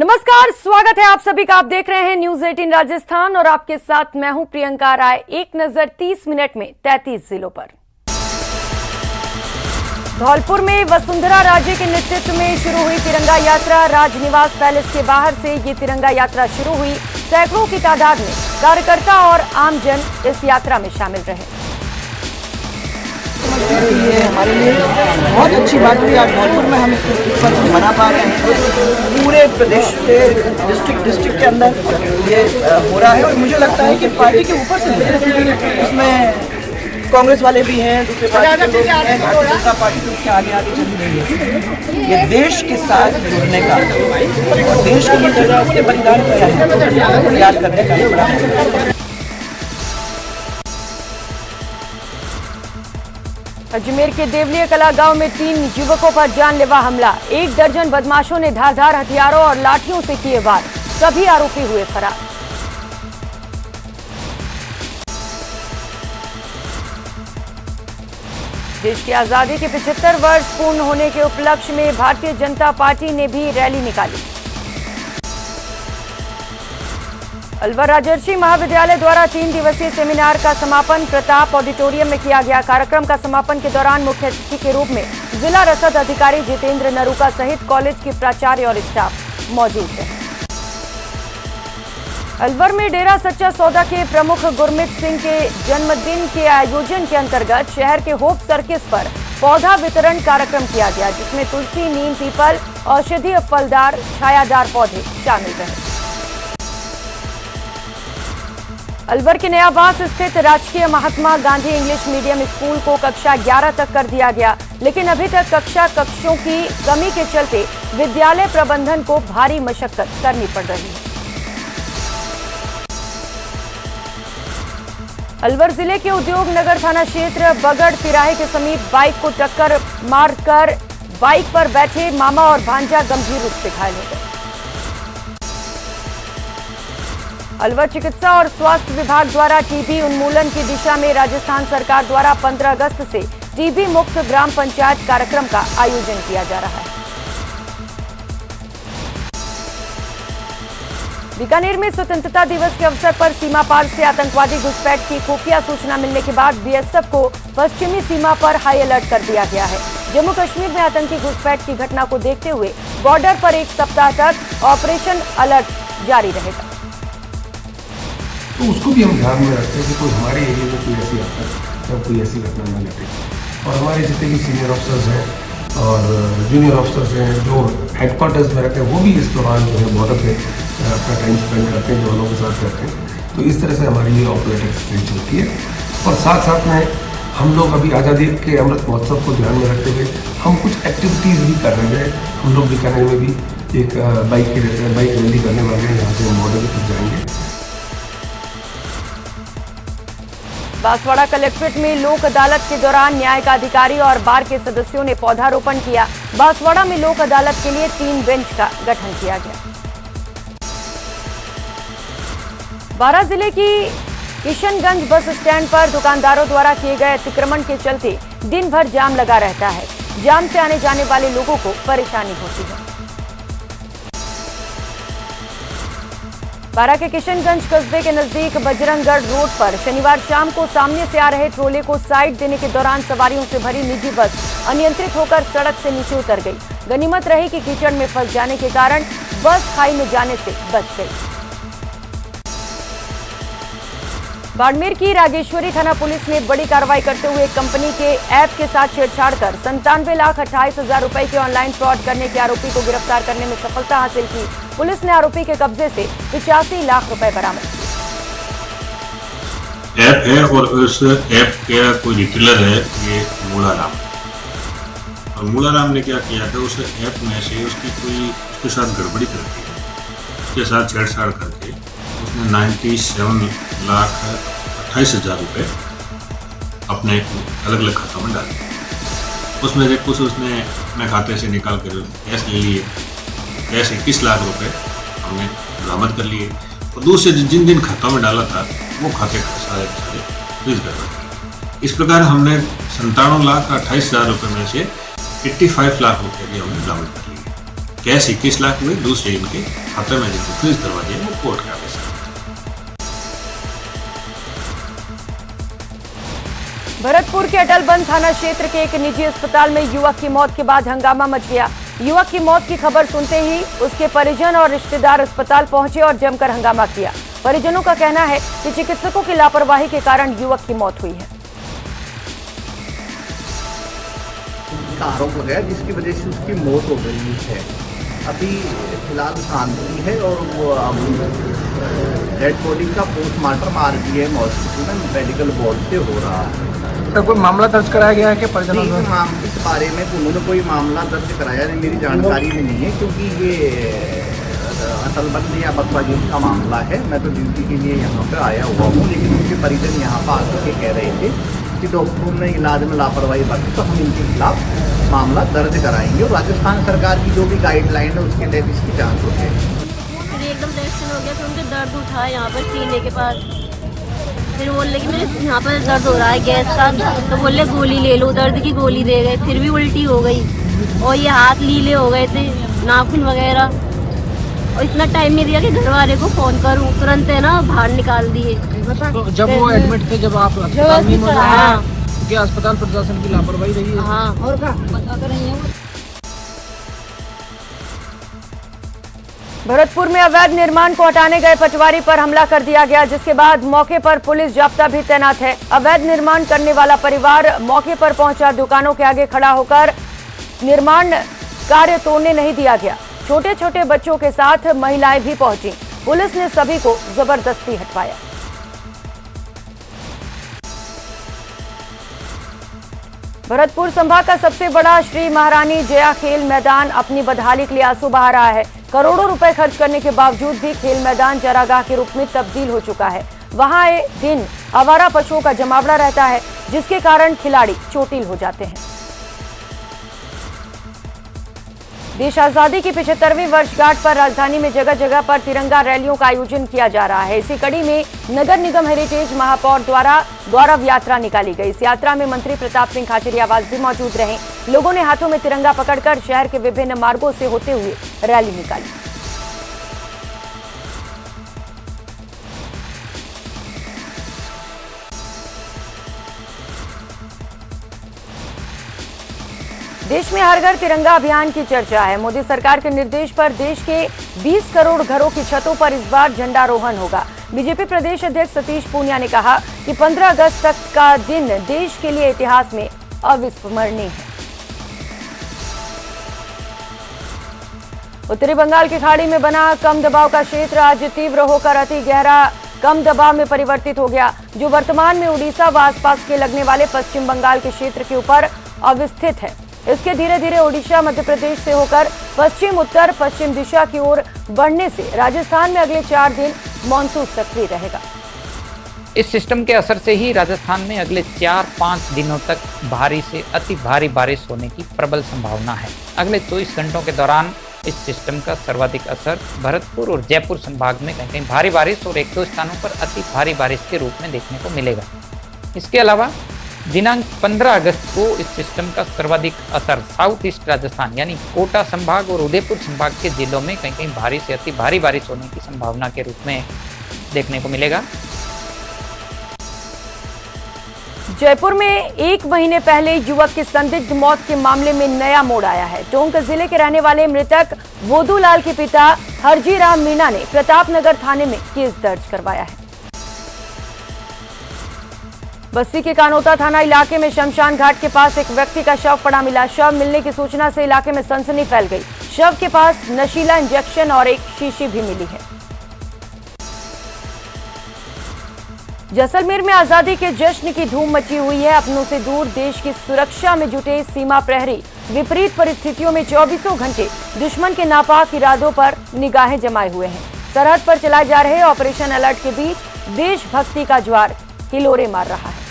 नमस्कार, स्वागत है आप सभी का। आप देख रहे हैं न्यूज 18 राजस्थान और आपके साथ मैं हूं प्रियंका राय। एक नजर 30 मिनट में 33 जिलों पर। धौलपुर में वसुंधरा राजे के नेतृत्व में शुरू हुई तिरंगा यात्रा। राजनिवास पैलेस के बाहर से ये तिरंगा यात्रा शुरू हुई। सैकड़ों की तादाद में कार्यकर्ता और आमजन इस यात्रा में शामिल रहे। ये हमारे लिए बहुत अच्छी बात हुई। आज धौलपुर में हम इसको मना पा रहे हैं। पूरे प्रदेश के डिस्ट्रिक्ट के अंदर ये हो रहा है और मुझे लगता है कि पार्टी के ऊपर से इसमें कांग्रेस वाले भी हैं, दूसरे पार्टी के लोग हैं, भारतीय जनता पार्टी तो उसके आगे आगे चली रही है। ये देश के साथ जुड़ने का और देश के लिए उसके बलिदान किया है याद करने का बड़ा है। अजमेर के देवलिया कला गांव में 3 युवकों पर जानलेवा हमला। 1 दर्जन बदमाशों ने धारदार हथियारों और लाठियों से किए वार। सभी आरोपी हुए फरार। देश की आजादी के 75 वर्ष पूर्ण होने के उपलक्ष्य में भारतीय जनता पार्टी ने भी रैली निकाली। अलवर राजर्षि महाविद्यालय द्वारा 3 दिवसीय सेमिनार का समापन प्रताप ऑडिटोरियम में किया गया। कार्यक्रम का समापन के दौरान मुख्य अतिथि के रूप में जिला रसद अधिकारी जितेंद्र नरूका सहित कॉलेज के प्राचार्य और स्टाफ मौजूद रहे। अलवर में डेरा सच्चा सौदा के प्रमुख गुरमीत सिंह के जन्मदिन के आयोजन के अंतर्गत शहर के होप सर्किस पर पौधा वितरण कार्यक्रम किया गया, जिसमें तुलसी, नीम, पीपल, औषधीय फलदार, छायादार पौधे शामिल रहे। अलवर के नयाबास स्थित राजकीय Mahatma Gandhi English medium school को कक्षा 11 तक कर दिया गया, लेकिन अभी तक कक्षों की कमी के चलते विद्यालय प्रबंधन को भारी मशक्कत करनी पड़ रही है। अलवर जिले के उद्योग नगर थाना क्षेत्र बगड़ तिराहे के समीप बाइक को टक्कर मारकर बाइक पर बैठे मामा और भांजा गंभीर रूप से घायल हो गए। अलवर चिकित्सा और स्वास्थ्य विभाग द्वारा टीबी उन्मूलन की दिशा में राजस्थान सरकार द्वारा 15 अगस्त से टीबी मुक्त ग्राम पंचायत कार्यक्रम का आयोजन किया जा रहा है। बीकानेर में स्वतंत्रता दिवस के अवसर पर सीमा पार से आतंकवादी घुसपैठ की खुफिया सूचना मिलने के बाद बीएसएफ को पश्चिमी सीमा पर हाई अलर्ट कर दिया गया है। जम्मू कश्मीर में आतंकी घुसपैठ की घटना को देखते हुए बॉर्डर पर 1 सप्ताह तक ऑपरेशन अलर्ट जारी रहेगा। तो उसको भी हम ध्यान में रखते हैं कि कोई हमारे एरिया में कोई ऐसी जब कोई ऐसी घटना न घटे। और हमारे जितने भी सीनियर ऑफिसर्स हैं और जूनियर ऑफिसर्स हैं जो हेडक्वार्टर्स में रहते हैं, वो भी इस दौरान जो है बॉर्डर पे अपना टाइम स्पेंड करते हैं, जवानों के साथ रहते हैं। तो इस तरह से हमारी ये ऑपरेटिव एक्सपीरियंस चलती है। और साथ साथ में हम लोग अभी आज़ादी के अमृत महोत्सव को ध्यान में रखते हुए हम कुछ एक्टिविटीज़ भी कर रहे हैं। हम लोग बीकानेर में भी एक बाइक रैली करने वाले हैं। यहाँ से हम बॉर्डर तक जाएंगे। बांसवाड़ा कलेक्ट्रेट में लोक अदालत के दौरान न्यायिक अधिकारी और बार के सदस्यों ने पौधारोपण किया। बांसवाड़ा में लोक अदालत के लिए 3 बेंच का गठन किया गया। बारां जिले की किशनगंज बस स्टैंड पर दुकानदारों द्वारा किए गए अतिक्रमण के चलते दिन भर जाम लगा रहता है। जाम से आने जाने वाले लोगों को परेशानी होती है। बारां के किशनगंज कस्बे के नजदीक बजरंगगढ़ रोड पर शनिवार शाम को सामने से आ रहे ट्रोले को साइड देने के दौरान सवारियों से भरी निजी बस अनियंत्रित होकर सड़क से नीचे उतर गई। गनीमत रही कि कीचड़ में फंस जाने के कारण बस खाई में जाने से बच गई। बाड़मेर की रागेश्वरी थाना पुलिस ने बड़ी कार्रवाई करते हुए कंपनी के ऐप के साथ छेड़छाड़ कर 97,28,000 रुपए के ऑनलाइन फ्रॉड करने के आरोपी को गिरफ्तार करने में सफलता हासिल की। पुलिस ने आरोपी के कब्जे से 85 लाख रुपए बरामद किए। ऐप है और उस ऐप का कोई रिटेलर है ये मूलाराम। और मूलाराम ने क्या किया था, उस ऐप में से उसके साथ गड़बड़ी करके उसके साथ छेड़छाड़ करके उसने 97,28,000 रुपये अपने अलग अलग खातों में डाले। उसमें से कुछ उसने अपने खाते से निकाल कर कैश ले लिए। कैश 21 लाख रुपए हमने बरामद कर लिए। और दूसरे जिन जिन खातों में डाला था वो खाते सारे फ्रीज कर रखे। इस प्रकार हमने 97,28,000 रुपये में से 85 लाख रुपये भी हमने बरामद कर लिए। कैश 21 लाख हुए, दूसरे इनके खाते में जो फ्रीज करवा दिया वो कोर्ट का आदेश है। भरतपुर के अटलबंद थाना क्षेत्र के एक निजी अस्पताल में युवक की मौत के बाद हंगामा मच गया। युवक की मौत की खबर सुनते ही उसके परिजन और रिश्तेदार अस्पताल पहुंचे और जमकर हंगामा किया। परिजनों का कहना है कि चिकित्सकों की लापरवाही के कारण युवक की मौत हुई है। आरोप लगाया जिसकी वजह से उसकी मौत हो गई है। अभी फिलहाल शांति है और वो डेड बॉडी का पोस्टमार्टम RBM हॉस्पिटल में मेडिकल बोर्ड से हो रहा है। सर कोई मामला दर्ज कराया गया है कि परिजनों द्वारा? इस बारे में उन्होंने कोई मामला दर्ज कराया नहीं, मेरी जानकारी में नहीं है, क्योंकि ये अटलबंद या बदमाशी का मामला है। मैं तो ड्यूटी के लिए यहाँ पे आया हुआ हूँ, लेकिन उनके परिजन यहाँ पर आकर के कह रहे थे कि डॉक्टरों ने इलाज में लापरवाही बरती, तो हम इनके खिलाफ मामला दर्ज कराएंगे और राजस्थान सरकार की जो भी गाइडलाइन है उसके तहत इसकी जाँच हो जाएगी। फिर एकदम रिएक्शन हो गया, तो उनके दर्द उठा यहाँ पर सीने के पास। फिर बोले कि मेरे यहाँ पर दर्द हो रहा है गैस का, तो बोले गोली ले लो, दर्द की गोली दे गए। फिर भी उल्टी हो गई और ये हाथ लीले हो गए थे, नाखून वगैरह। और इतना टाइम नहीं दिया कि घर वाले को फोन करूँ, तुरंत है ना बाहर निकाल दिए। तो जब वो एडमिट थे, जब आप अस्पताल में क्या अस्पताल प्रशासन की लापरवाही रही है? हाँ, और क्या पता तो नहीं है। भरतपुर में अवैध निर्माण को हटाने गए पटवारी पर हमला कर दिया गया, जिसके बाद मौके पर पुलिस जाब्ता भी तैनात है। अवैध निर्माण करने वाला परिवार मौके पर पहुंचा, दुकानों के आगे खड़ा होकर निर्माण कार्य तोड़ने नहीं दिया गया। छोटे छोटे बच्चों के साथ महिलाएं भी पहुंची, पुलिस ने सभी को जबरदस्ती हटवाया। भरतपुर संभाग का सबसे बड़ा श्री महारानी जया खेल मैदान अपनी बदहाली के लिए आंसू बहा रहा है। करोड़ों रुपए खर्च करने के बावजूद भी खेल मैदान चरागाह के रूप में तब्दील हो चुका है। वहां आए दिन आवारा पशुओं का जमावड़ा रहता है, जिसके कारण खिलाड़ी चोटिल हो जाते हैं। देश आजादी की 75वीं वर्षगांठ पर राजधानी में जगह जगह पर तिरंगा रैलियों का आयोजन किया जा रहा है। इसी कड़ी में नगर निगम हेरिटेज महापौर द्वारा गौरव यात्रा निकाली गई। इस यात्रा में मंत्री प्रताप सिंह खाचरियावास भी मौजूद रहे। लोगों ने हाथों में तिरंगा पकड़कर शहर के विभिन्न मार्गों से होते हुए रैली निकाली। देश में हर घर तिरंगा अभियान की चर्चा है। मोदी सरकार के निर्देश पर देश के 20 करोड़ घरों की छतों पर इस बार झंडारोहण होगा। बीजेपी प्रदेश अध्यक्ष सतीश पूनिया ने कहा कि 15 अगस्त तक का दिन देश के लिए इतिहास में अविस्मरणीय है। उत्तरी बंगाल की खाड़ी में बना कम दबाव का क्षेत्र आज तीव्र होकर अति गहरा कम दबाव में परिवर्तित हो गया, जो वर्तमान में उड़ीसा व आसपास के लगने वाले पश्चिम बंगाल के क्षेत्र के ऊपर अवस्थित है। इसके धीरे धीरे ओडिशा मध्य प्रदेश से होकर पश्चिम उत्तर पश्चिम दिशा की ओर बढ़ने से राजस्थान में अगले 4 दिन मॉनसून सक्रिय रहेगा। इस सिस्टम के असर से ही राजस्थान में अगले 4-5 दिनों तक भारी से अति भारी बारिश होने की प्रबल संभावना है। अगले 24 घंटों के दौरान इस सिस्टम का सर्वाधिक असर भरतपुर और जयपुर संभाग में कहीं कहीं भारी बारिश और 1-2 स्थानों पर अति भारी बारिश के रूप में देखने को मिलेगा। इसके अलावा दिनांक 15 अगस्त को इस सिस्टम का सर्वाधिक असर साउथ ईस्ट राजस्थान यानी कोटा संभाग और उदयपुर संभाग के जिलों में कहीं कहीं भारी से अति भारी बारिश होने की संभावना के रूप में देखने को मिलेगा। जयपुर में 1 महीने पहले युवक की संदिग्ध मौत के मामले में नया मोड़ आया है। टोंक जिले के रहने वाले मृतक बोधूलाल के पिता हरजीराम मीणा ने प्रतापनगर थाने में केस दर्ज करवाया है। बस्ती के कानोता थाना इलाके में शमशान घाट के पास एक व्यक्ति का शव पड़ा मिला। शव मिलने की सूचना से इलाके में सनसनी फैल गई। शव के पास नशीला इंजेक्शन और एक शीशी भी मिली है। जैसलमेर में आजादी के जश्न की धूम मची हुई है। अपनों से दूर देश की सुरक्षा में जुटे सीमा प्रहरी विपरीत परिस्थितियों में 24 घंटे दुश्मन के नापाक इरादों पर निगाहें जमाए हुए हैं। सरहद पर चलाए जा रहे ऑपरेशन अलर्ट के बीच देशभक्ति का ज्वार हिलोरे मार रहा है।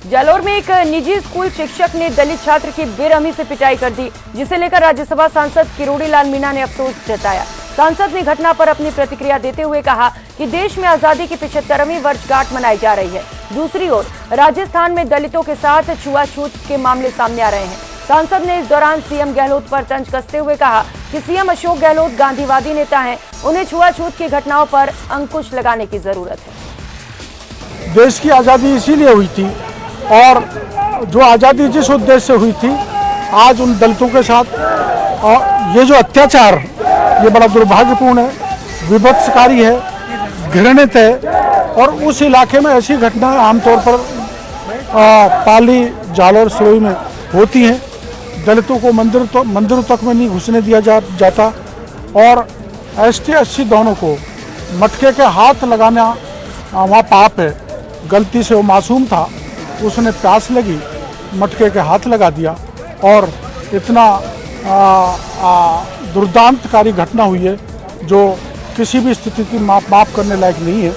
जालोर में एक निजी स्कूल शिक्षक ने दलित छात्र की बेरहमी से पिटाई कर दी, जिसे लेकर राज्यसभा सांसद किरोड़ी लाल मीणा ने अफसोस जताया। सांसद ने घटना पर अपनी प्रतिक्रिया देते हुए कहा कि देश में आजादी की 75वीं वर्षगांठ मनाई जा रही है। दूसरी ओर राजस्थान में दलितों के साथ छुआछूत के मामले सामने आ रहे हैं। सांसद ने इस दौरान सीएम गहलोत पर तंज कसते हुए कहा कि सीएम अशोक गहलोत गांधीवादी नेता हैं, उन्हें छुआछूत की घटनाओं पर अंकुश लगाने की जरूरत है। देश की आज़ादी इसीलिए हुई थी और जो आज़ादी जिस उद्देश्य से हुई थी, आज उन दलितों के साथ ये जो अत्याचार, ये बड़ा दुर्भाग्यपूर्ण है, विभत्सकारी है, घृणित है। और उस इलाके में ऐसी घटनाएं आमतौर पर पाली, जालौर, सिरोही में होती हैं। दलितों को मंदिरों तक में नहीं घुसने दिया जाता और एसटी एससी दोनों को मटके के हाथ लगाना वहाँ पाप है। गलती से वो मासूम था, उसने प्यास लगी, मटके के हाथ लगा दिया और इतना दुर्दांतकारी घटना हुई है जो किसी भी स्थिति की माफ करने लायक नहीं है।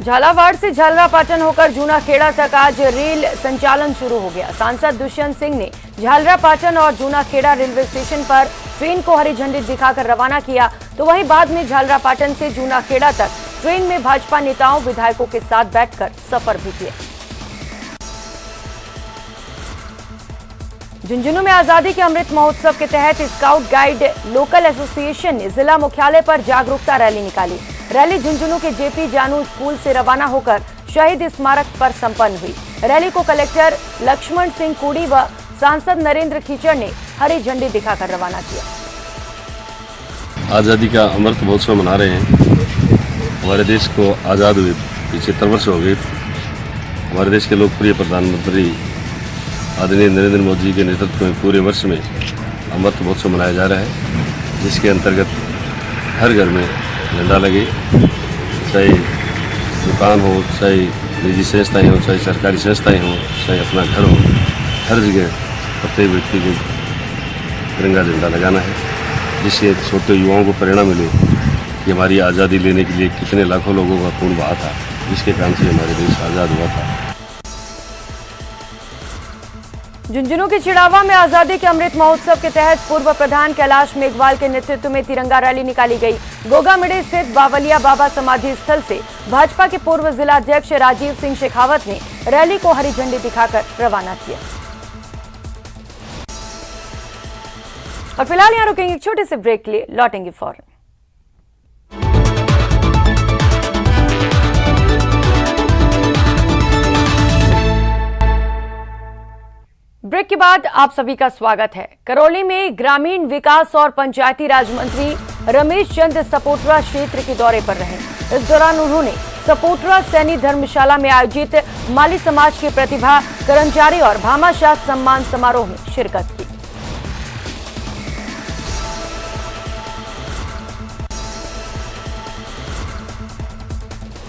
झालावाड़ से झालरापाटन होकर जूनाखेड़ा तक आज रेल संचालन शुरू हो गया। सांसद दुष्यंत सिंह ने झालरापाटन और जूनाखेड़ा रेलवे स्टेशन पर ट्रेन को हरी झंडी दिखाकर रवाना किया, तो वहीं बाद में झालरापाटन से जूनाखेड़ा तक ट्रेन में भाजपा नेताओं विधायकों के साथ बैठकर सफर भी किया। झुंझुनू में आजादी के अमृत महोत्सव के तहत स्काउट गाइड लोकल एसोसिएशन ने जिला मुख्यालय पर जागरूकता रैली निकाली। रैली झुंझुनू के जेपी जानू स्कूल से रवाना होकर शहीद स्मारक पर संपन्न हुई। रैली को कलेक्टर लक्ष्मण सिंह कुड़ी व सांसद नरेंद्र खीचड़ ने हरी झंडी दिखाकर रवाना किया। आज़ादी का अमृत महोत्सव मना रहे हैं। हमारे देश को आज़ाद हुए 75 वर्ष हो गए। हमारे देश के लोकप्रिय प्रधानमंत्री आदरणीय नरेंद्र मोदी जी के नेतृत्व में पूरे वर्ष में अमृत महोत्सव मनाया जा रहा है, जिसके अंतर्गत हर घर में झंडा लगे, चाहे दुकान हो, चाहे निजी संस्थाएं हो, चाहे सरकारी संस्थाएं हो, चाहे अपना घर हो, हर जगह प्रत्येक व्यक्ति को तिरंगा झंडा लगाना है, जिससे छोटे युवाओं को प्रेरणा मिले कि हमारी आज़ादी लेने के लिए कितने लाखों लोगों का खून बहा था, जिसके कारण से हमारे देश आज़ाद हुआ था। झुंझुनू के चिड़ावा में आजादी के अमृत महोत्सव के तहत पूर्व प्रधान कैलाश मेघवाल के नेतृत्व में तिरंगा रैली निकाली गई। गोगामिड़ी स्थित बावलिया बाबा समाधि स्थल से भाजपा के पूर्व जिला अध्यक्ष राजीव सिंह शेखावत ने रैली को हरी झंडी दिखाकर रवाना किया। और फिलहाल यहाँ रुकेंगे एक छोटे से ब्रेक के लिए, लौटेंगे फौरन। ब्रेक के बाद आप सभी का स्वागत है। करौली में ग्रामीण विकास और पंचायती राज मंत्री रमेश चंद्र सपोट्रा क्षेत्र के दौरे पर रहे। इस दौरान उन्होंने सपोट्रा सैनी धर्मशाला में आयोजित माली समाज के प्रतिभा कर्मचारी और भामाशाह सम्मान समारोह में शिरकत की।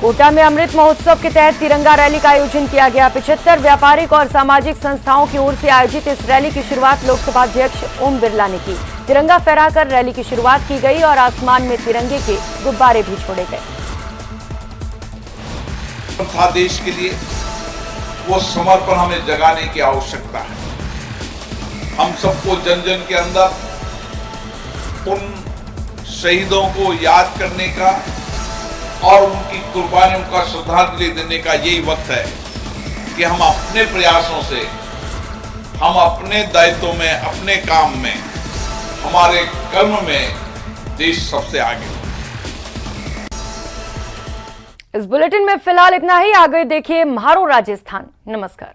कोटा में अमृत महोत्सव के तहत तिरंगा रैली का आयोजन किया गया। 75 व्यापारिक और सामाजिक संस्थाओं की ओर से आयोजित इस रैली की शुरुआत लोकसभा अध्यक्ष ओम बिरला ने की। तिरंगा फहराकर रैली की शुरुआत की गई और आसमान में तिरंगे के गुब्बारे भी छोड़े गए। था देश के लिए, वो समर्पण हमें जगाने की आवश्यकता है। हम सबको जन जन के अंदर उन शहीदों को याद करने का और उनकी कुर्बानियों का श्रद्धांजलि देने का यही वक्त है कि हम अपने प्रयासों से, हम अपने दायित्व में, अपने काम में, हमारे कर्म में देश सबसे आगे। इस बुलेटिन में फिलहाल इतना ही। आगे देखिए म्हारो राजस्थान। नमस्कार।